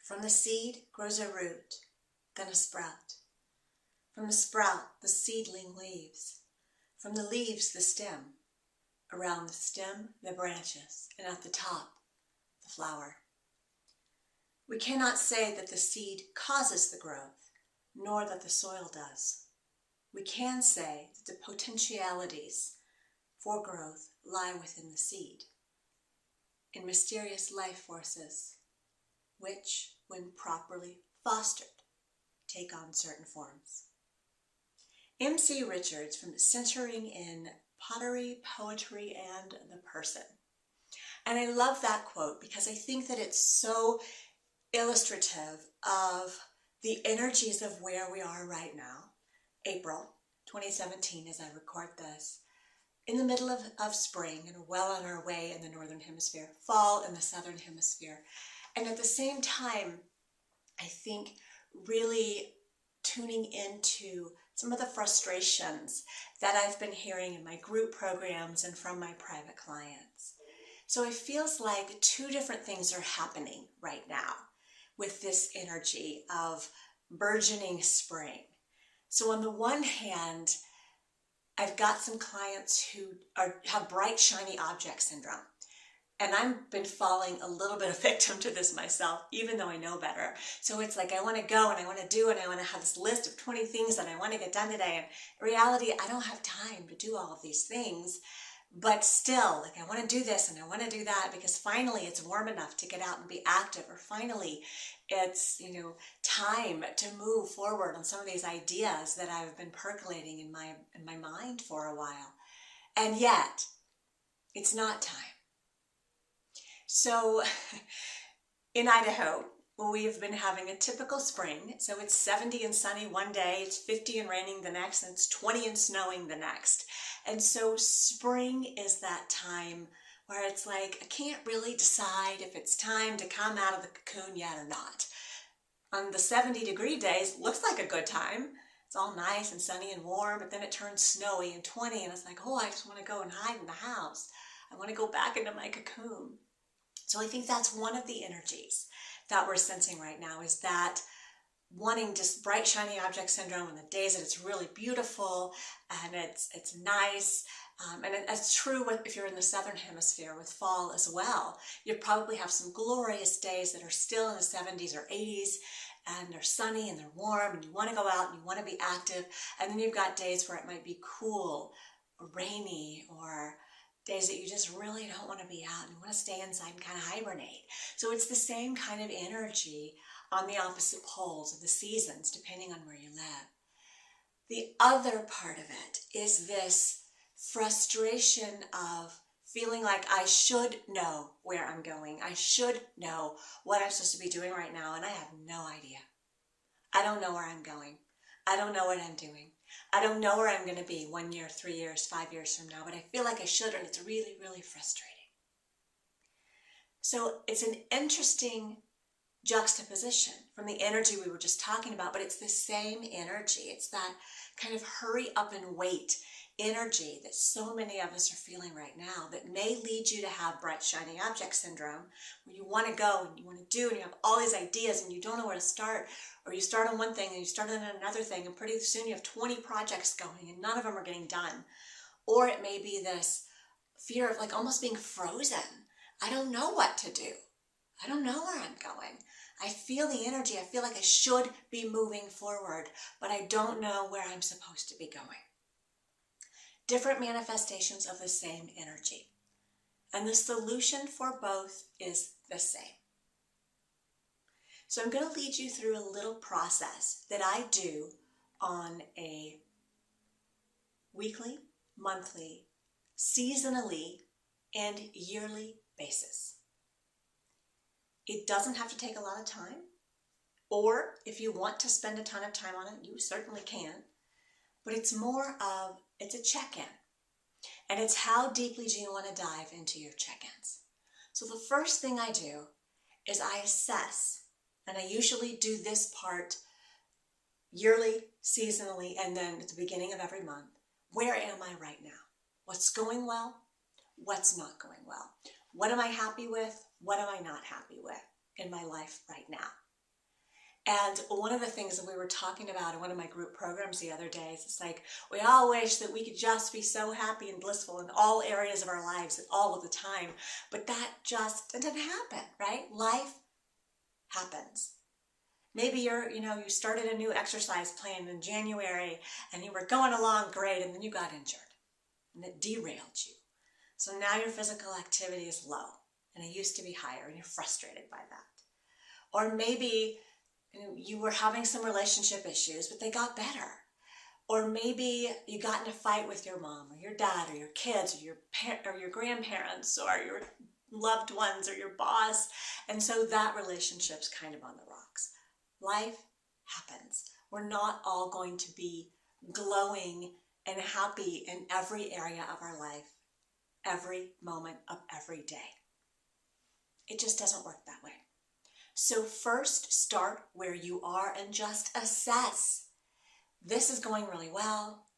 From the seed grows a root, then a sprout. From the sprout, the seedling leaves. From the leaves, the stem. Around the stem, the branches, and at the top, the flower. We cannot say that the seed causes the growth, nor that the soil does. We can say that the potentialities for growth lie within the seed, in mysterious life forces, which, when properly fostered, take on certain forms. M.C. Richards from Centering in Pottery, Poetry, and the Person. And I love that quote because I think that it's so illustrative of the energies of where we are right now, April 2017 as I record this, in the middle of spring and well on our way in the northern hemisphere, fall in the southern hemisphere. And at the same time, I think really tuning into some of the frustrations that I've been hearing in my group programs and from my private clients. So it feels like two different things are happening right now with this energy of burgeoning spring. So on the one hand, I've got some clients who have bright, shiny object syndrome. And I've been falling a little bit of victim to this myself, even though I know better. So it's like I want to go and I want to do and I want to have this list of 20 things that I want to get done today. And in reality, I don't have time to do all of these things. But still, like I want to do this and I want to do that because finally it's warm enough to get out and be active, or finally it's, time to move forward on some of these ideas that I've been percolating in my mind for a while. And yet, it's not time. So in Idaho, we've been having a typical spring. So it's 70 and sunny one day, it's 50 and raining the next, and it's 20 and snowing the next. And so spring is that time where it's like, I can't really decide if it's time to come out of the cocoon yet or not. On the 70-degree days, looks like a good time. It's all nice and sunny and warm, but then it turns snowy and 20, and it's like, oh, I just want to go and hide in the house. I want to go back into my cocoon. So I think that's one of the energies that we're sensing right now, is that wanting just bright, shiny object syndrome on the days that it's really beautiful and it's nice. And it's true if you're in the southern hemisphere with fall as well. You probably have some glorious days that are still in the 70s or 80s, and they're sunny and they're warm and you want to go out and you want to be active. And then you've got days where it might be cool or rainy, or days that you just really don't want to be out and you want to stay inside and kind of hibernate. So it's the same kind of energy on the opposite poles of the seasons, depending on where you live. The other part of it is this frustration of feeling like I should know where I'm going. I should know what I'm supposed to be doing right now, and I have no idea. I don't know where I'm going. I don't know what I'm doing. I don't know where I'm going to be 1 year, 3 years, 5 years from now, but I feel like I should, and it's really, really frustrating. So it's an interesting juxtaposition from the energy we were just talking about, but it's the same energy. It's that kind of hurry up and wait energy that so many of us are feeling right now that may lead you to have bright, shiny object syndrome, where you want to go and you want to do and you have all these ideas and you don't know where to start, or you start on one thing and you start on another thing and pretty soon you have 20 projects going and none of them are getting done. Or it may be this fear of like almost being frozen. I don't know what to do. I don't know where I'm going. I feel the energy. I feel like I should be moving forward, but I don't know where I'm supposed to be going. Different manifestations of the same energy. And the solution for both is the same. So I'm going to lead you through a little process that I do on a weekly, monthly, seasonally, and yearly basis. It doesn't have to take a lot of time, or if you want to spend a ton of time on it, you certainly can. But it's it's a check-in. And it's how deeply do you want to dive into your check-ins. So the first thing I do is I assess, and I usually do this part yearly, seasonally, and then at the beginning of every month. Where am I right now? What's going well? What's not going well? What am I happy with? What am I not happy with in my life right now? And one of the things that we were talking about in one of my group programs the other day is it's like, we all wish that we could just be so happy and blissful in all areas of our lives all of the time. But that just doesn't happen, right? Life happens. Maybe you started a new exercise plan in January and you were going along great and then you got injured and it derailed you. So now your physical activity is low and it used to be higher and you're frustrated by that. Or maybe you were having some relationship issues, but they got better. Or maybe you got in a fight with your mom or your dad or your kids or your grandparents or your loved ones or your boss. And so that relationship's kind of on the rocks. Life happens. We're not all going to be glowing and happy in every area of our life, every moment of every day. It just doesn't work that way. So first, start where you are and just assess. This is going really well.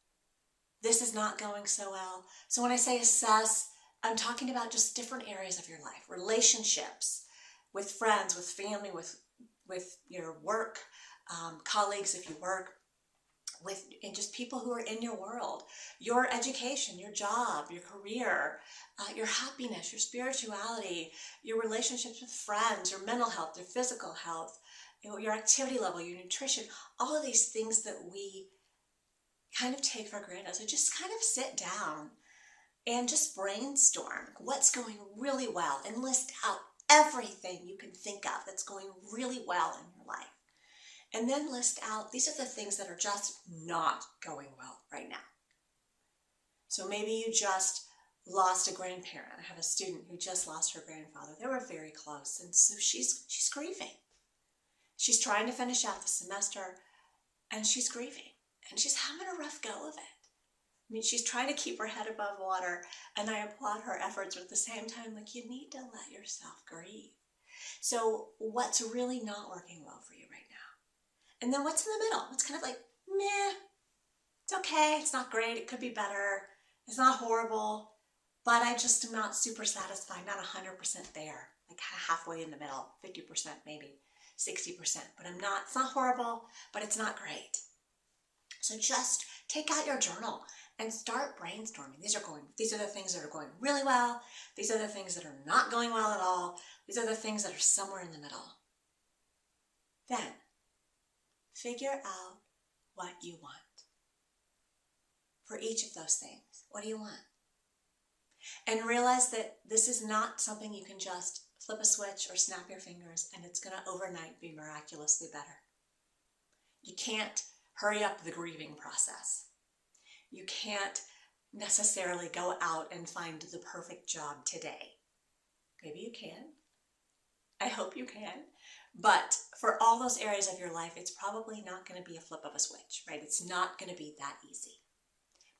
This is not going so well. So when I say assess, I'm talking about just different areas of your life. Relationships with friends, with family, with your work, colleagues if you work, and just people who are in your world, your education, your job, your career, your happiness, your spirituality, your relationships with friends, your mental health, your physical health, your activity level, your nutrition, all of these things that we kind of take for granted. So just kind of sit down and just brainstorm what's going really well and list out everything you can think of that's going really well in your life. And then list out, these are the things that are just not going well right now. So maybe you just lost a grandparent. I have a student who just lost her grandfather. They were very close, and so she's grieving. She's trying to finish out the semester, and she's grieving, and she's having a rough go of it. I mean, she's trying to keep her head above water, and I applaud her efforts, but at the same time, like, you need to let yourself grieve. So what's really not working well for you right now? And then what's in the middle? It's kind of like, meh, it's okay, it's not great, it could be better, it's not horrible, but I just am not super satisfied, not 100% there, like halfway in the middle, 50% maybe, 60%, but it's not horrible, but it's not great. So just take out your journal and start brainstorming. These are the things that are going really well, these are the things that are not going well at all, these are the things that are somewhere in the middle. Then, figure out what you want. For each of those things, what do you want? And realize that this is not something you can just flip a switch or snap your fingers and it's going to overnight be miraculously better. You can't hurry up the grieving process. You can't necessarily go out and find the perfect job today. Maybe you can. I hope you can. But for all those areas of your life, it's probably not going to be a flip of a switch, right? It's not going to be that easy.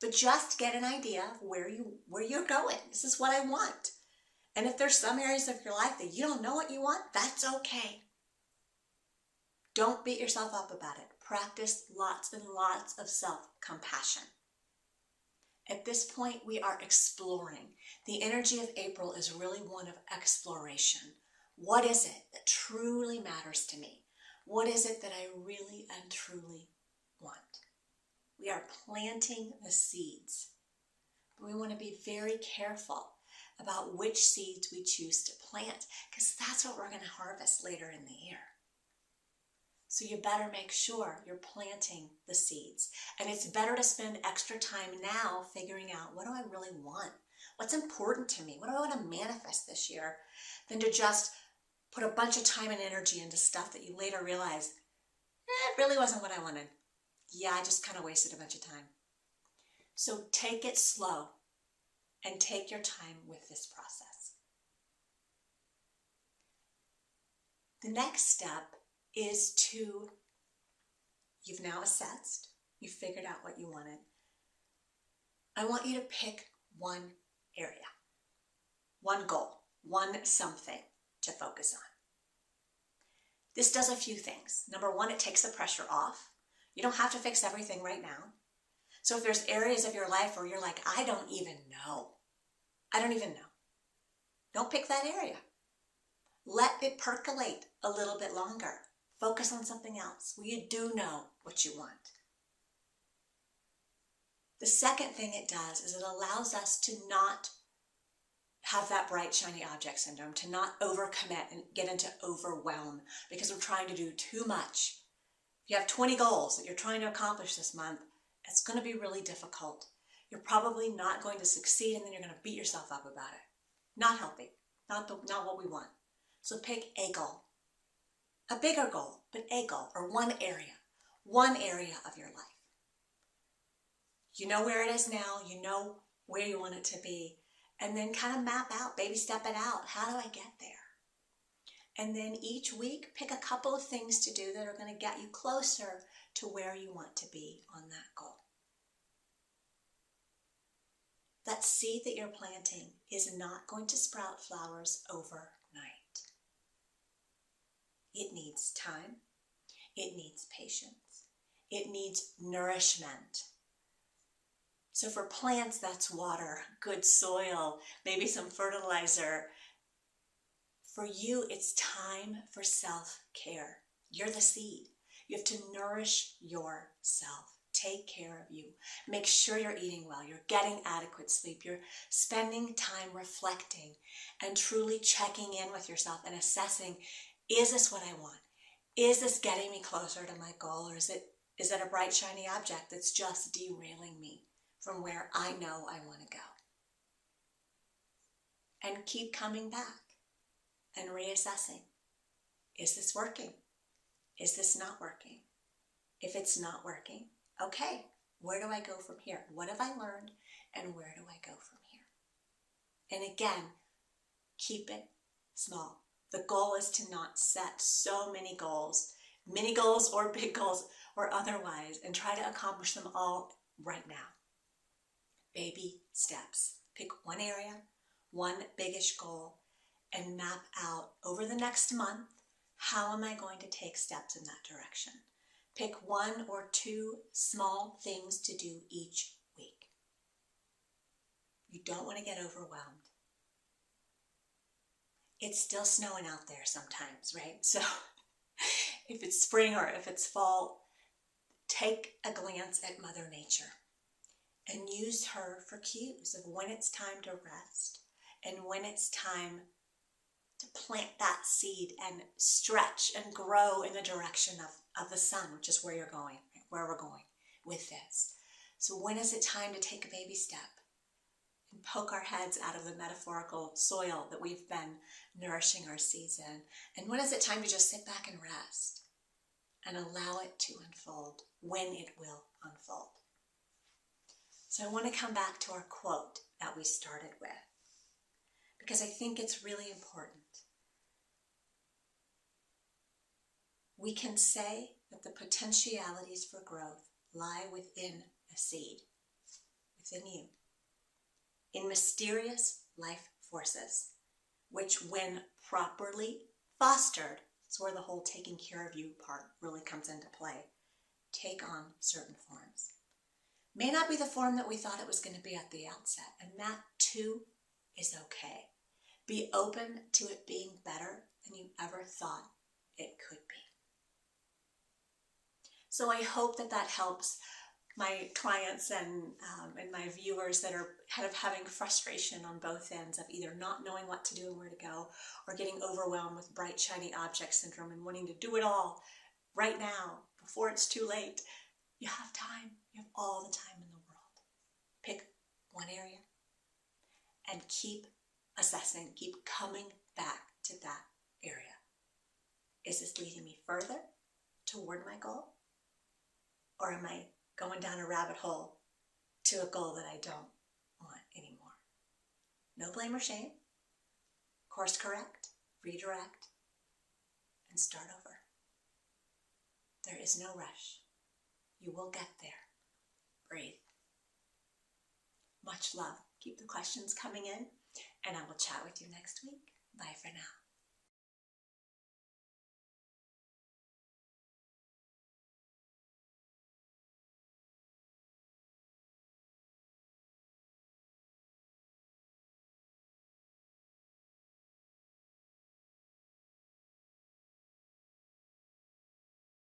But just get an idea of where you're going. This is what I want. And if there's some areas of your life that you don't know what you want, that's okay. Don't beat yourself up about it. Practice lots and lots of self-compassion. At this point, we are exploring. The energy of April is really one of exploration. What is it that truly matters to me? What is it that I really and truly want? We are planting the seeds. But we want to be very careful about which seeds we choose to plant, because that's what we're going to harvest later in the year. So you better make sure you're planting the seeds. And it's better to spend extra time now figuring out, what do I really want? What's important to me? What do I want to manifest this year? Than to just put a bunch of time and energy into stuff that you later realize, it really wasn't what I wanted. Yeah, I just kind of wasted a bunch of time. So take it slow and take your time with this process. The next step is you've now assessed, you've figured out what you wanted. I want you to pick one area, one goal, one something to focus on. This does a few things. Number one, it takes the pressure off. You don't have to fix everything right now. So if there's areas of your life where you're like, I don't even know. Don't pick that area. Let it percolate a little bit longer. Focus on something else where you do know what you want. The second thing it does is it allows us to not have that bright, shiny object syndrome, to not overcommit and get into overwhelm because we're trying to do too much. If you have 20 goals that you're trying to accomplish this month, it's going to be really difficult. You're probably not going to succeed, and then you're going to beat yourself up about it. Not healthy. Not what we want. So pick a goal. A bigger goal, but a goal, or one area of your life. You know where it is now, you know where you want it to be, and then kind of map out, baby step it out. How do I get there? And then each week, pick a couple of things to do that are going to get you closer to where you want to be on that goal. That seed that you're planting is not going to sprout flowers overnight. It needs time. It needs patience. It needs nourishment. So for plants, that's water, good soil, maybe some fertilizer. For you, it's time for self-care. You're the seed. You have to nourish yourself. Take care of you. Make sure you're eating well. You're getting adequate sleep. You're spending time reflecting and truly checking in with yourself and assessing, is this what I want? Is this getting me closer to my goal? Or is it a bright, shiny object that's just derailing me from where I know I want to go? And keep coming back and reassessing. Is this working? Is this not working? If it's not working, okay, where do I go from here? What have I learned, and where do I go from here? And again, keep it small. The goal is to not set so many goals or big goals or otherwise, and try to accomplish them all right now. Baby steps. Pick one area, one biggish goal, and map out over the next month, how am I going to take steps in that direction? Pick one or two small things to do each week. You don't want to get overwhelmed. It's still snowing out there sometimes, right? So if it's spring or if it's fall, take a glance at Mother Nature and use her for cues of when it's time to rest and when it's time to plant that seed and stretch and grow in the direction of the sun, which is where you're going, where we're going with this. So when is it time to take a baby step and poke our heads out of the metaphorical soil that we've been nourishing our seeds in? And when is it time to just sit back and rest and allow it to unfold when it will unfold? So I want to come back to our quote that we started with, because I think it's really important. We can say that the potentialities for growth lie within the seed, within you, in mysterious life forces, which when properly fostered, it's where the whole taking care of you part really comes into play, take on certain forms. May not be the form that we thought it was going to be at the outset, and that too is okay. Be open to it being better than you ever thought it could be. So I hope that helps my clients and my viewers that are kind of having frustration on both ends of either not knowing what to do and where to go, or getting overwhelmed with bright, shiny object syndrome and wanting to do it all right now before it's too late. You have time. You have all the time in the world. Pick one area and keep assessing, keep coming back to that area. Is this leading me further toward my goal? Or am I going down a rabbit hole to a goal that I don't want anymore? No blame or shame. Course correct, redirect, and start over. There is no rush. You will get there. Breathe. Much love. Keep the questions coming in, and I will chat with you next week. Bye for now.